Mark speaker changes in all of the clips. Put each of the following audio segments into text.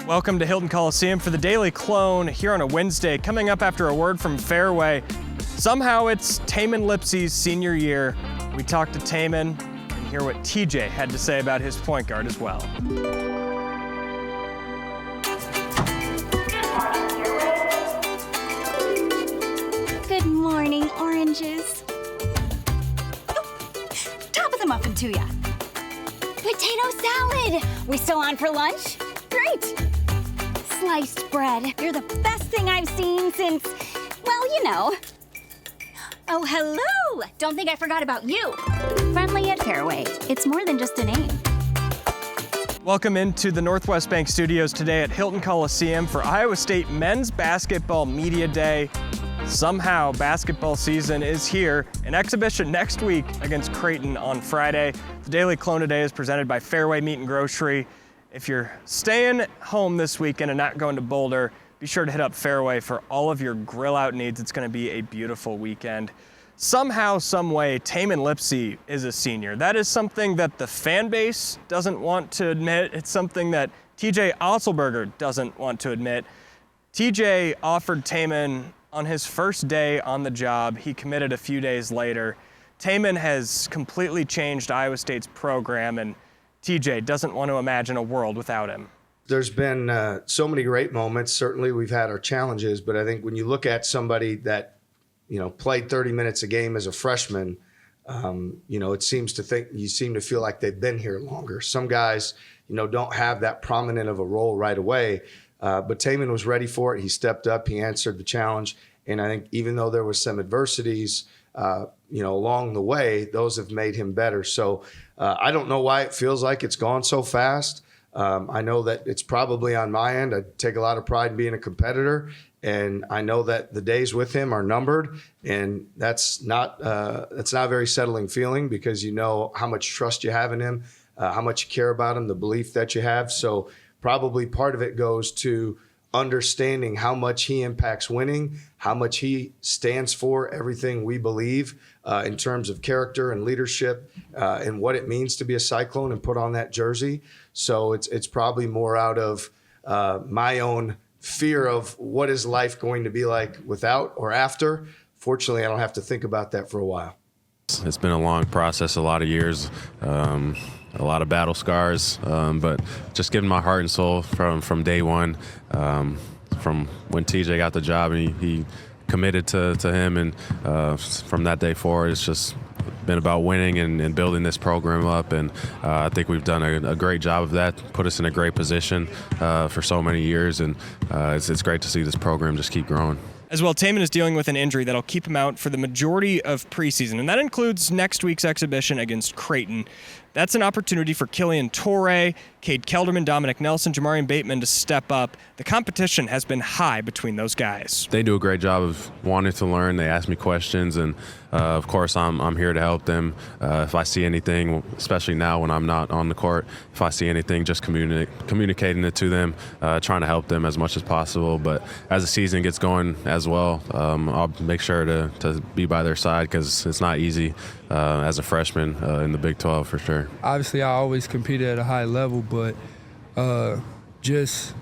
Speaker 1: Welcome to Hilton Coliseum for the Daily Clone here on a Wednesday. Coming up after a word from Fareway, somehow it's Tamin Lipsey's senior year. We talked to Tamin and hear what TJ had to say about his point guard as well.
Speaker 2: Good morning, oranges. Top of the muffin to ya. Potato salad. We still on for lunch? Great. Sliced bread. You're the best thing I've seen since, well, you know. Oh, hello. Don't think I forgot about you. Friendly at Fareway. It's more than just a name.
Speaker 1: Welcome into the Northwest Bank Studios today at Hilton Coliseum for Iowa State Men's Basketball Media Day. Somehow, basketball season is here. An exhibition next week against Creighton on Friday. The Daily Clone today is presented by Fareway Meat and Grocery. If you're staying home this weekend and not going to Boulder, be sure to hit up Fareway for all of your grill out needs. It's going to be a beautiful weekend. Somehow, some way, Tamin Lipsey is a senior. That is something that the fan base doesn't want to admit. It's something that TJ Otzelberger doesn't want to admit. TJ offered Tamin on his first day on the job. He committed a few days later. Tamin has completely changed Iowa State's program, and TJ doesn't want to imagine a world without him.
Speaker 3: There's been so many great moments. Certainly we've had our challenges, but I think when you look at somebody that, played 30 minutes a game as a freshman, it seems to feel like they've been here longer. Some guys, don't have that prominent of a role right away, but Tamin was ready for it. He stepped up, he answered the challenge. And I think even though there was some adversities, along the way, those have made him better. So I don't know why it feels like it's gone so fast. I know that it's probably on my end. I take a lot of pride in being a competitor, and I know that the days with him are numbered, and that's not a very settling feeling because you know how much trust you have in him, how much you care about him, the belief that you have. So probably part of it goes to understanding how much he impacts winning, how much he stands for everything we believe in terms of character and leadership and what it means to be a Cyclone and put on that jersey. So it's probably more out of my own fear of what is life going to be like without or after. Fortunately, I don't have to think about that for a while.
Speaker 4: It's been a long process, a lot of years, a lot of battle scars, but just giving my heart and soul from day one, from when TJ got the job and he committed to him, and from that day forward, it's just been about winning and building this program up, and I think we've done a great job of that, put us in a great position for so many years, and it's great to see this program just keep growing.
Speaker 1: As well, Tamin is dealing with an injury that'll keep him out for the majority of preseason, and that includes next week's exhibition against Creighton. That's an opportunity for Killian Torrey, Cade Kelderman, Dominic Nelson, Jamarian Bateman to step up. The competition has been high between those guys.
Speaker 4: They do a great job of wanting to learn. They ask me questions, and of course I'm here to help them. If I see anything, especially now when I'm not on the court, if I see anything, just communicating it to them, trying to help them as much as possible. But as the season gets going as well, I'll make sure to be by their side because it's not easy as a freshman in the Big 12 for sure.
Speaker 5: Obviously, I always competed at a high level, but just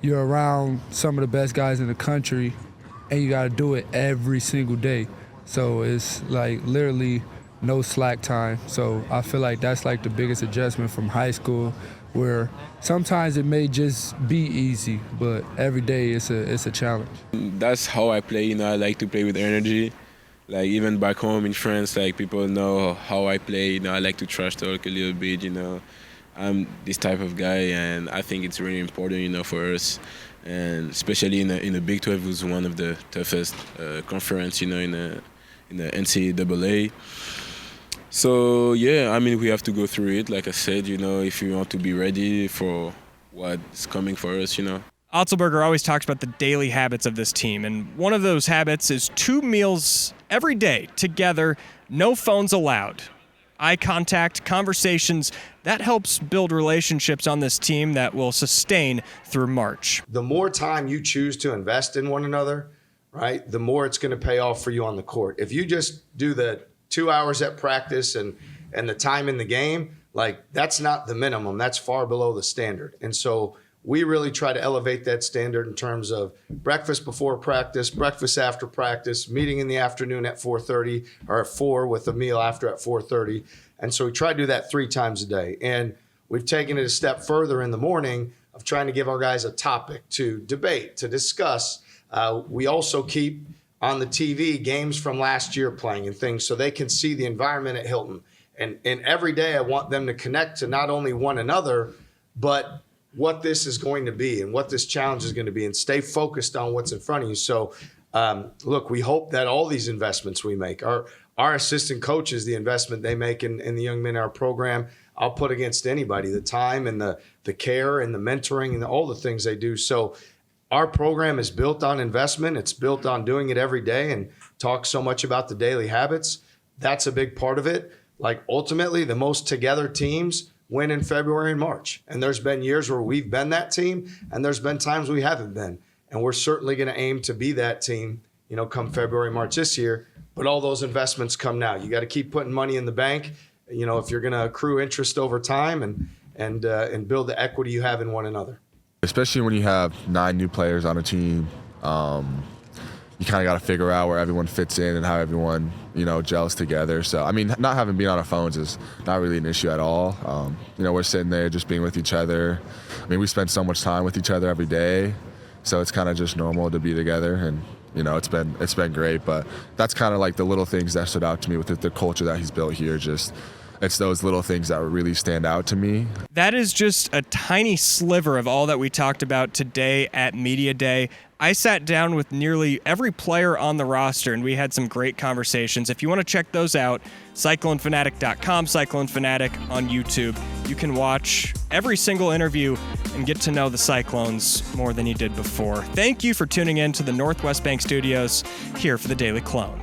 Speaker 5: you're around some of the best guys in the country, and you got to do it every single day. So it's like literally no slack time. So I feel like that's like the biggest adjustment from high school, where sometimes it may just be easy, but every day it's a challenge.
Speaker 6: That's how I play. I like to play with energy. Like even back home in France, like people know how I play. I like to trash talk a little bit. I'm this type of guy, and I think it's really important, for us, and especially in the Big 12, was one of the toughest conference, in the NCAA. So yeah, we have to go through it. Like I said, if you want to be ready for what's coming for us,
Speaker 1: Otzelberger always talks about the daily habits of this team, and one of those habits is 2 meals every day together, no phones allowed. Eye contact, conversations, that helps build relationships on this team that will sustain through March.
Speaker 3: The more time you choose to invest in one another, right, the more it's going to pay off for you on the court. If you just do the 2 hours at practice and the time in the game, like that's not the minimum. That's far below the standard. And so we really try to elevate that standard in terms of breakfast before practice, breakfast after practice, meeting in the afternoon at 4:30 or at 4 with a meal after at 4:30. And so we try to do that 3 times a day. And we've taken it a step further in the morning of trying to give our guys a topic to debate, to discuss. We also keep on the TV games from last year playing and things so they can see the environment at Hilton. And every day I want them to connect to not only one another, but what this is going to be and what this challenge is going to be, and stay focused on what's in front of you. So, look, we hope that all these investments we make, our assistant coaches, the investment they make in the young men in our program, I'll put against anybody, the time and the care and the mentoring and all the things they do. So our program is built on investment. It's built on doing it every day and talk so much about the daily habits. That's a big part of it. Like ultimately, the most together teams win in February and March. And there's been years where we've been that team, and there's been times we haven't been. And we're certainly going to aim to be that team, come February, March this year. But all those investments come now. You got to keep putting money in the bank, if you're going to accrue interest over time and build the equity you have in one another.
Speaker 7: Especially when you have 9 new players on a team, you kind of got to figure out where everyone fits in and how everyone, gels together. So, I mean, not having been on our phones is not really an issue at all. We're sitting there just being with each other. I mean, we spend so much time with each other every day, so it's kind of just normal to be together. And, it's been great. But that's kind of like the little things that stood out to me with the culture that he's built here. It's those little things that really stand out to me.
Speaker 1: That is just a tiny sliver of all that we talked about today at Media Day. I sat down with nearly every player on the roster, and we had some great conversations. If you want to check those out, CycloneFanatic.com, Cyclone Fanatic on YouTube. You can watch every single interview and get to know the Cyclones more than you did before. Thank you for tuning in to the Northwest Bank Studios here for the Daily Clone.